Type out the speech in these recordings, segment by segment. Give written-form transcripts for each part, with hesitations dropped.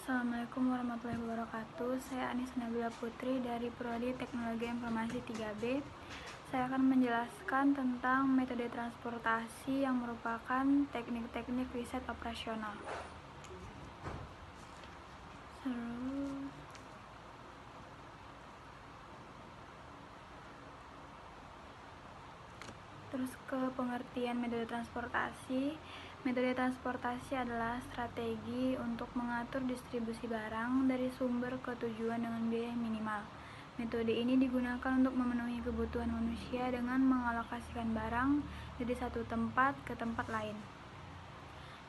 Assalamualaikum warahmatullahi wabarakatuh. Saya Anis Nabila Putri dari Prodi Teknologi Informasi 3B. Saya akan menjelaskan tentang metode transportasi yang merupakan teknik-teknik riset operasional. Terus ke pengertian metode transportasi. Metode transportasi adalah strategi untuk mengatur distribusi barang dari sumber ke tujuan dengan biaya yang minimal. Metode ini digunakan untuk memenuhi kebutuhan manusia dengan mengalokasikan barang dari satu tempat ke tempat lain.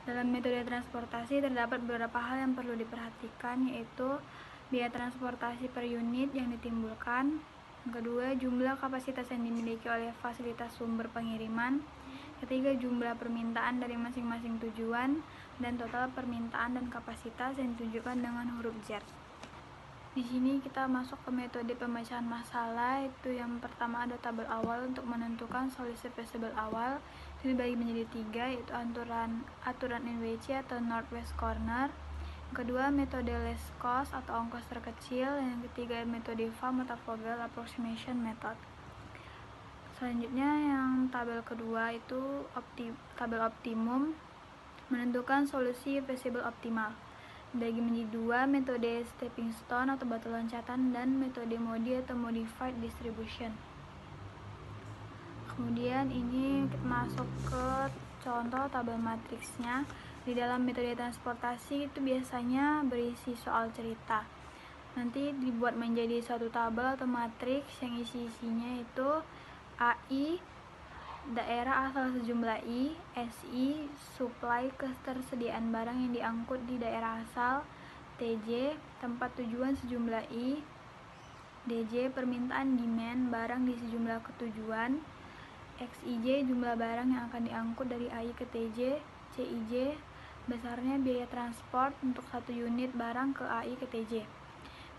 Dalam metode transportasi terdapat beberapa hal yang perlu diperhatikan, yaitu biaya transportasi per unit yang ditimbulkan. Yang kedua, jumlah kapasitas yang dimiliki oleh fasilitas sumber pengiriman. Ketiga, jumlah permintaan dari masing-masing tujuan, dan total permintaan dan kapasitas yang ditunjukkan dengan huruf Z. Di sini kita masuk ke metode pemecahan masalah. Itu yang pertama ada tabel awal untuk menentukan solusi feasible awal. Ini dibagi menjadi 3, yaitu aturan NWC atau Northwest Corner. Yang kedua, metode least cost atau ongkos terkecil. Yang ketiga, metode VAM atau Vogel Approximation Method. Selanjutnya yang tabel kedua itu tabel optimum, menentukan solusi feasible optimal. Dibagi menjadi 2, metode stepping stone atau batu loncatan dan metode MODI atau modified distribution. Kemudian ini kita masuk ke contoh tabel matriksnya. Di dalam metode transportasi itu biasanya berisi soal cerita. Nanti dibuat menjadi suatu tabel atau matriks yang isi-isinya itu AI, daerah asal sejumlah I, SI, supply ketersediaan barang yang diangkut di daerah asal, TJ, tempat tujuan sejumlah I, DJ, permintaan demand barang di sejumlah ketujuan, XIJ, jumlah barang yang akan diangkut dari AI ke TJ, CIJ, besarnya biaya transport untuk satu unit barang ke AI ke TJ.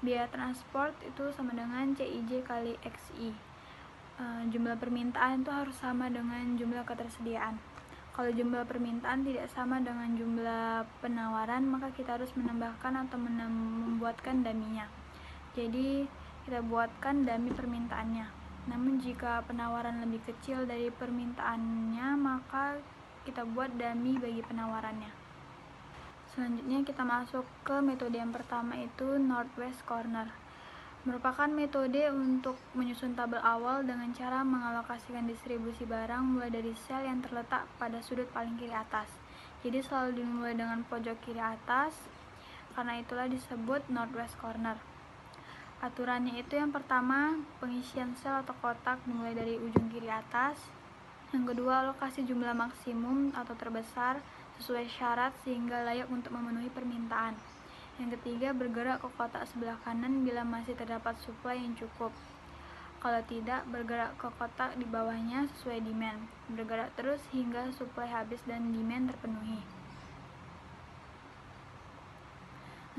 Biaya transport itu sama dengan CIJ kali XI. Jumlah permintaan itu harus sama dengan jumlah ketersediaan. Kalau jumlah permintaan tidak sama dengan jumlah penawaran, maka kita harus menambahkan atau membuatkan dummy-nya. Jadi kita buatkan dummy permintaannya. Namun jika penawaran lebih kecil dari permintaannya, maka kita buat dummy bagi penawarannya. Selanjutnya kita masuk ke metode yang pertama, itu Northwest Corner. Merupakan metode untuk menyusun tabel awal dengan cara mengalokasikan distribusi barang mulai dari sel yang terletak pada sudut paling kiri atas. Jadi selalu dimulai dengan pojok kiri atas, karena itulah disebut Northwest Corner. Aturannya itu yang pertama, pengisian sel atau kotak dimulai dari ujung kiri atas. Yang kedua, alokasi jumlah maksimum atau terbesar sesuai syarat sehingga layak untuk memenuhi permintaan. Yang ketiga, bergerak ke kotak sebelah kanan bila masih terdapat supply yang cukup. Kalau tidak, bergerak ke kotak di bawahnya sesuai demand. Bergerak terus hingga supply habis dan demand terpenuhi.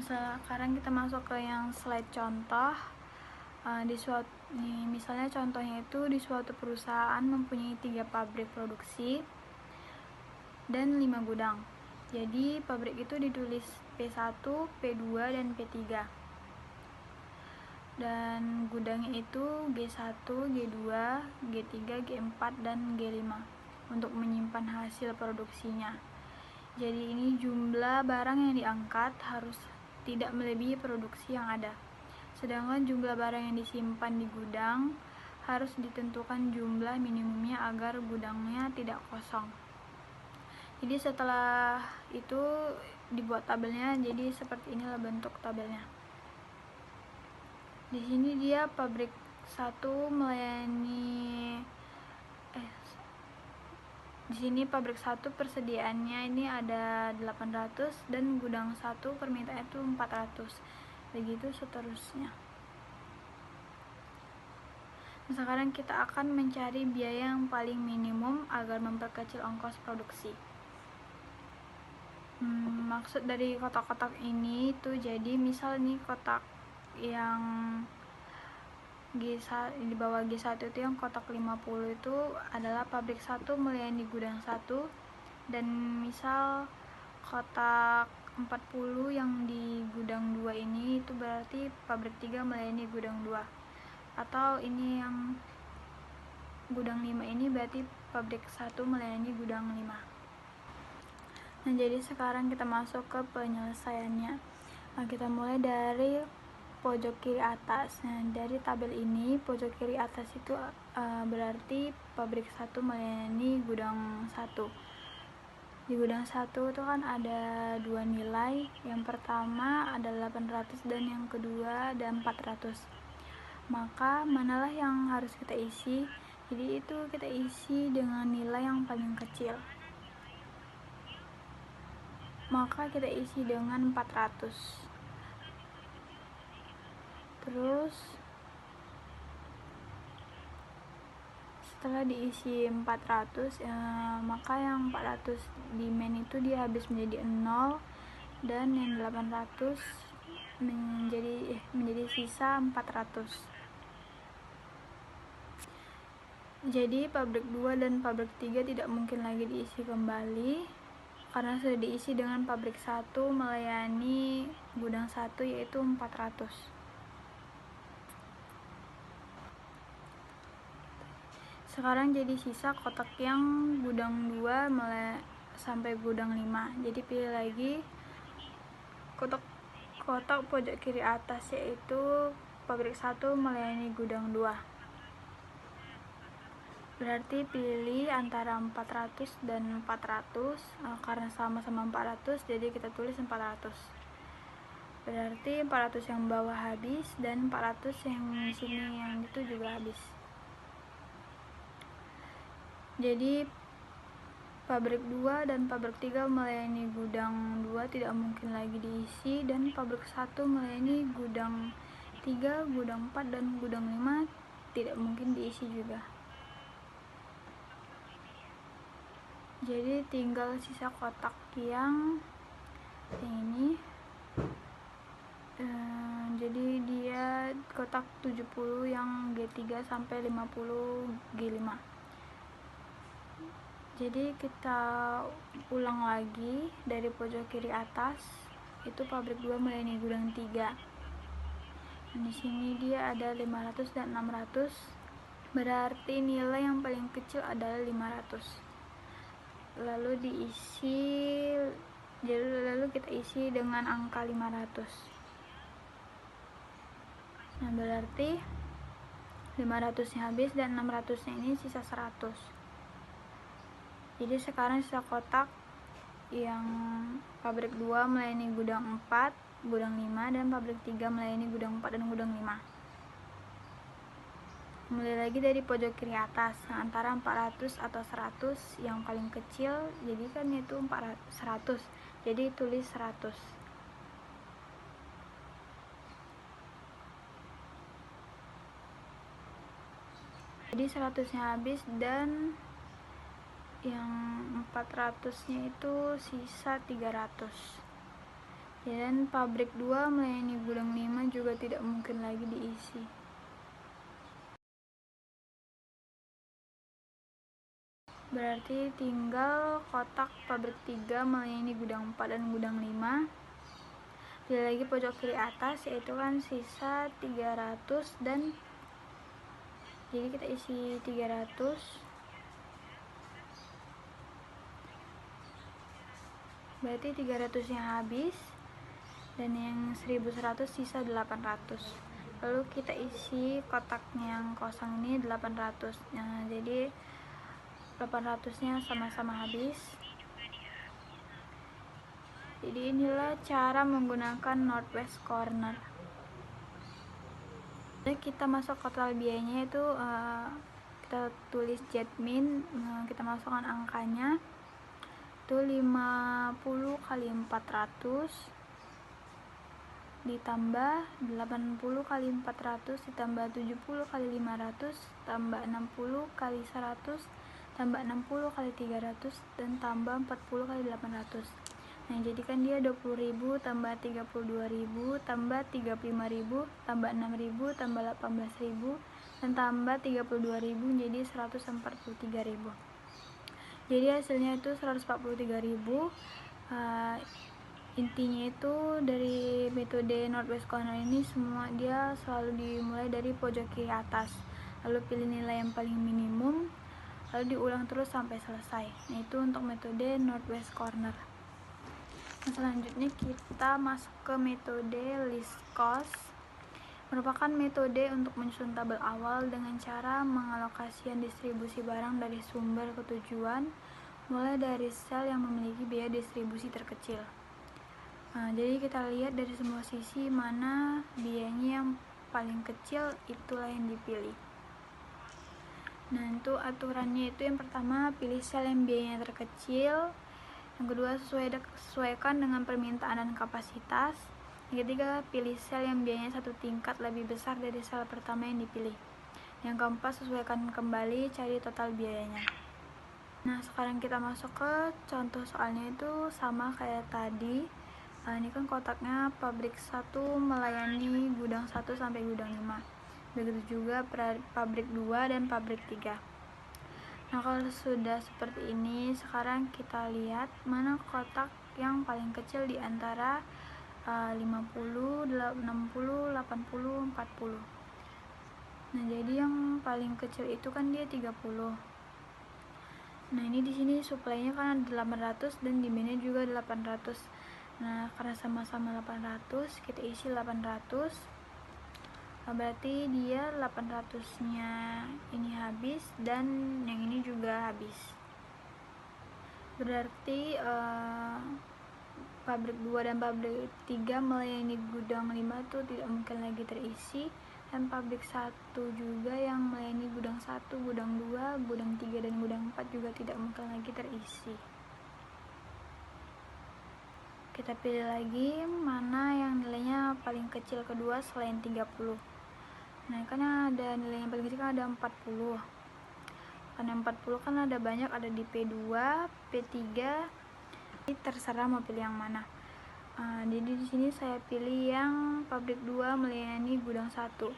Sekarang kita masuk ke yang slide contoh. Misalnya contohnya itu di suatu perusahaan mempunyai 3 pabrik produksi dan 5 gudang. Jadi pabrik itu ditulis P1, P2, dan P3. Dan gudangnya itu G1, G2, G3, G4, dan G5 untuk menyimpan hasil produksinya. Jadi ini jumlah barang yang diangkat harus tidak melebihi produksi yang ada. Sedangkan jumlah barang yang disimpan di gudang harus ditentukan jumlah minimumnya agar gudangnya tidak kosong. Jadi setelah itu dibuat tabelnya, jadi seperti inilah bentuk tabelnya. Di sini dia pabrik 1 melayani di sini pabrik 1 persediaannya ini ada 800 dan gudang 1 permintaannya itu 400. Begitu seterusnya. Sekarang kita akan mencari biaya yang paling minimum agar memperkecil ongkos produksi. Maksud dari kotak-kotak ini itu, jadi misal nih kotak yang G1, di bawah G1 itu yang kotak 50 itu adalah pabrik 1 melayani gudang 1, dan misal kotak 40 yang di gudang 2 ini itu berarti pabrik 3 melayani gudang 2, atau ini yang gudang 5 ini berarti pabrik 1 melayani gudang 5. Nah, jadi sekarang kita masuk ke penyelesaiannya. Nah, kita mulai dari pojok kiri atas. Nah, dari tabel ini pojok kiri atas itu berarti pabrik 1 melayani gudang 1. Di gudang 1 itu kan ada 2 nilai. Yang pertama ada 800 dan yang kedua ada 400. Maka manalah yang harus kita isi? Jadi itu kita isi dengan nilai yang paling kecil. Maka kita isi dengan 400. Terus setelah diisi 400, maka yang 400 di main itu dia habis menjadi 0, dan yang 800 menjadi sisa 400. Jadi pabrik 2 dan pabrik 3 tidak mungkin lagi diisi kembali karena sudah diisi dengan pabrik 1 melayani gudang 1, yaitu 400. Sekarang jadi sisa kotak yang gudang 2 sampai gudang 5. Jadi pilih lagi kotak pojok kiri atas, yaitu pabrik 1 melayani gudang 2. Berarti pilih antara 400 dan 400, karena sama-sama 400 jadi kita tulis 400. Berarti 400 yang bawah habis dan 400 yang sini yang itu juga habis. Jadi pabrik 2 dan pabrik 3 melayani gudang 2 tidak mungkin lagi diisi, dan pabrik 1 melayani gudang 3, gudang 4, dan gudang 5 tidak mungkin diisi juga. Jadi tinggal sisa kotak yang ini. Jadi dia kotak 70 yang G3 sampai 50 G5. Jadi kita ulang lagi dari pojok kiri atas, itu pabrik 2 melayani gudang 3. Dan di sini dia ada 500 dan 600, berarti nilai yang paling kecil adalah 500. Lalu kita isi dengan angka 500. Nah, berarti 500-nya habis dan 600-nya ini sisa 100. Jadi sekarang sisa kotak yang pabrik 2 melayani gudang 4, gudang 5, dan pabrik 3 melayani gudang 4 dan gudang 5. Mulai lagi dari pojok kiri atas, antara 400 atau 100 yang paling kecil, jadi kan itu 100, jadi tulis 100. Jadi 100-nya habis dan yang 400-nya itu sisa 300. Dan pabrik 2 melayani gudang 5 juga tidak mungkin lagi diisi. Berarti tinggal kotak pabrik 3 melayani gudang 4 dan gudang 5. Pilih lagi pojok kiri atas, yaitu kan sisa 300, dan jadi kita isi 300. Berarti 300-nya habis dan yang 1100 sisa 800. Lalu kita isi kotak yang kosong ini 800. Nah, jadi 800-nya sama-sama habis. Jadi inilah cara menggunakan northwest corner. Jadi kita masuk total biayanya itu kita tulis Jetmin, kita masukkan angkanya itu 50 kali 400 ditambah 80 kali 400 ditambah 70 kali 500 tambah 60 kali 100 tambah 60 kali 300 dan tambah 40 kali 800. Nah, jadi kan dia 20.000 tambah 32.000 tambah 35.000 tambah 6.000 tambah 18.000 dan tambah 32.000 jadi 143.000. Jadi hasilnya itu 143.000. intinya itu dari metode Northwest Corner ini semua dia selalu dimulai dari pojok kiri atas, lalu pilih nilai yang paling minimum, lalu diulang terus sampai selesai. Nah, itu untuk metode Northwest Corner. Nah, selanjutnya kita masuk ke metode list cost, merupakan metode untuk menyusun tabel awal dengan cara mengalokasikan distribusi barang dari sumber ke tujuan, mulai dari sel yang memiliki biaya distribusi terkecil. Nah, jadi kita lihat dari semua sisi mana biayanya yang paling kecil, itulah yang dipilih. Nah, itu aturannya itu yang pertama pilih sel yang biayanya terkecil, yang kedua sesuaikan dengan permintaan dan kapasitas, yang ketiga pilih sel yang biayanya satu tingkat lebih besar dari sel pertama yang dipilih, yang keempat sesuaikan kembali, cari total biayanya. Nah, sekarang kita masuk ke contoh soalnya, itu sama kayak tadi. Ini kan kotaknya pabrik 1 melayani gudang 1 sampai gudang 5. Begitu juga pabrik 2 dan pabrik 3. Nah, kalau sudah seperti ini, sekarang kita lihat mana kotak yang paling kecil di antara 50, 60, 80, 40. Nah, jadi yang paling kecil itu kan dia 30. Nah, ini di sini supply-nya kan ada 800 dan demand-nya juga 800. Nah, karena sama-sama 800, kita isi 800. Nah, berarti dia 800-nya ini habis dan yang ini juga habis. Berarti pabrik 2 dan pabrik 3 melayani gudang 5 itu tidak mungkin lagi terisi, dan pabrik 1 juga yang melayani gudang 1, gudang 2, gudang 3 dan gudang 4 juga tidak mungkin lagi terisi. Kita pilih lagi mana yang nilainya paling kecil kedua selain 30. Nah, kan ada nilai yang paling kecil kan ada 40. Karena 40 kan ada banyak, ada di P2, P3. Jadi terserah mau pilih yang mana. Jadi di sini saya pilih yang pabrik 2 melayani gudang 1.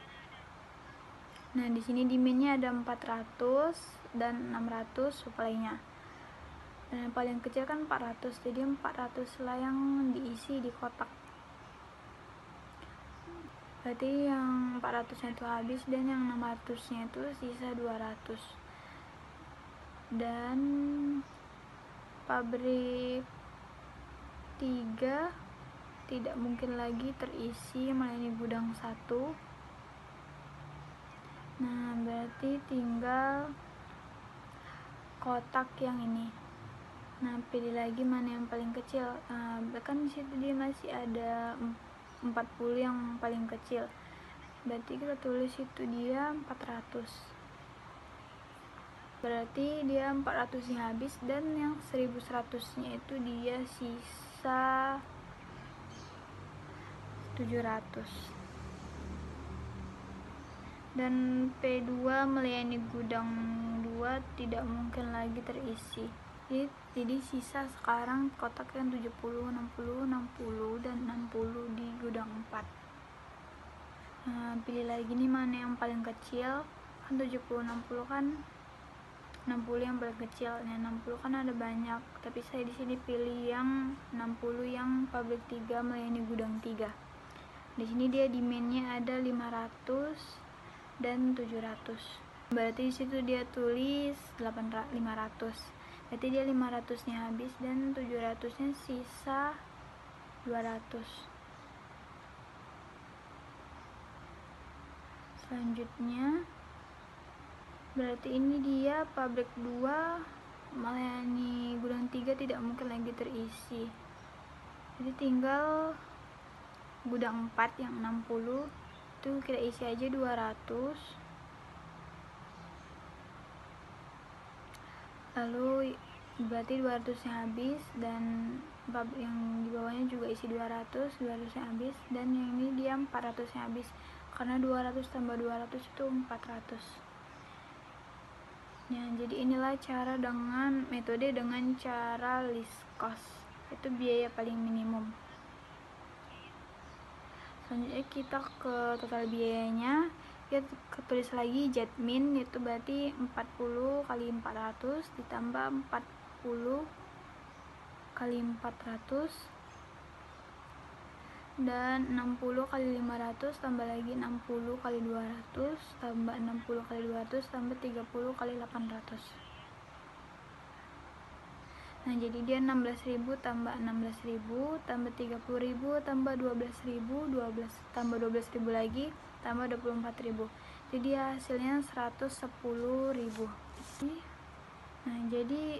Nah, di sini demand-nya ada 400 dan 600 supply-nya. Dan yang paling kecil kan 400, jadi 400 lah yang diisi di kotak. Berarti yang 400 nya itu habis dan yang 600 nya itu sisa 200. Dan pabrik 3 tidak mungkin lagi terisi melayani gudang 1. Nah, berarti tinggal kotak yang ini. Nah, pilih lagi mana yang paling kecil. Kan di situ dia masih ada 40 yang paling kecil. Berarti kita tulis itu dia 400. Berarti dia 400-nya habis dan yang 1100-nya itu dia sisa 700. Dan P2 melayani gudang 2 tidak mungkin lagi terisi. Jadi sisa sekarang kotak yang 70, 60, 60 dan 60 di gudang 4. Nah, pilih lagi nih mana yang paling kecil. Kan 70, 60 kan 60 yang paling kecil. Nah, 60 kan ada banyak, tapi saya di sini pilih yang 60 yang pabrik 3 melayani gudang 3. Di sini dia demand-nya ada 500 dan 700. Berarti di situ dia tulis 500. Berarti dia 500-nya habis dan 700-nya sisa 200. Selanjutnya berarti ini dia pabrik 2 melayani gudang 3 tidak mungkin lagi terisi. Jadi tinggal gudang 4 yang 60 itu kita isi aja 200. Lalu berarti 200-nya habis dan yang di bawahnya juga isi 200-nya habis, dan yang ini dia 400-nya habis karena 200 tambah 200 itu 400. Ya, jadi inilah cara metode dengan cara list cost, itu biaya paling minimum. Selanjutnya kita ke total biayanya. Kita tulis lagi Jetmin, itu berarti 40 kali 400 ditambah 40 kali 400 dan 60 kali 500 tambah lagi 60 kali 200 tambah 60 kali 200 tambah 30 kali 800. Nah, jadi dia 16.000 tambah 16.000 tambah 30.000 tambah 12.000, 12 tambah 12.000 lagi tambah 24.000. Jadi hasilnya 110.000. Nah, jadi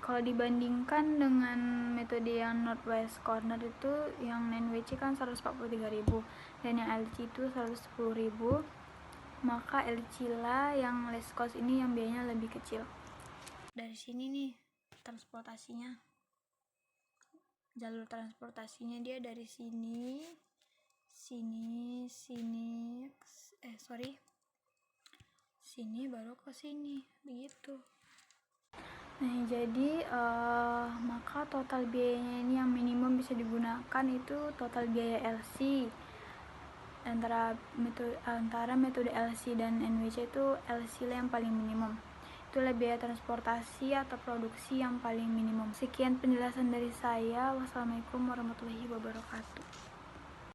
kalau dibandingkan dengan metode yang Northwest Corner itu, yang NWC kan 143.000 dan yang LC itu 110.000, maka LC lah yang less cost ini yang biayanya lebih kecil. Dari sini nih transportasinya, jalur transportasinya dia dari sini sini baru ke sini begitu. Nah, jadi maka total biayanya ini yang minimum bisa digunakan itu total biaya LC. Antara metode LC dan NWC itu LC lah yang paling minimum. Itulah biaya transportasi atau produksi yang paling minimum. Sekian penjelasan dari saya. Wassalamualaikum warahmatullahi wabarakatuh.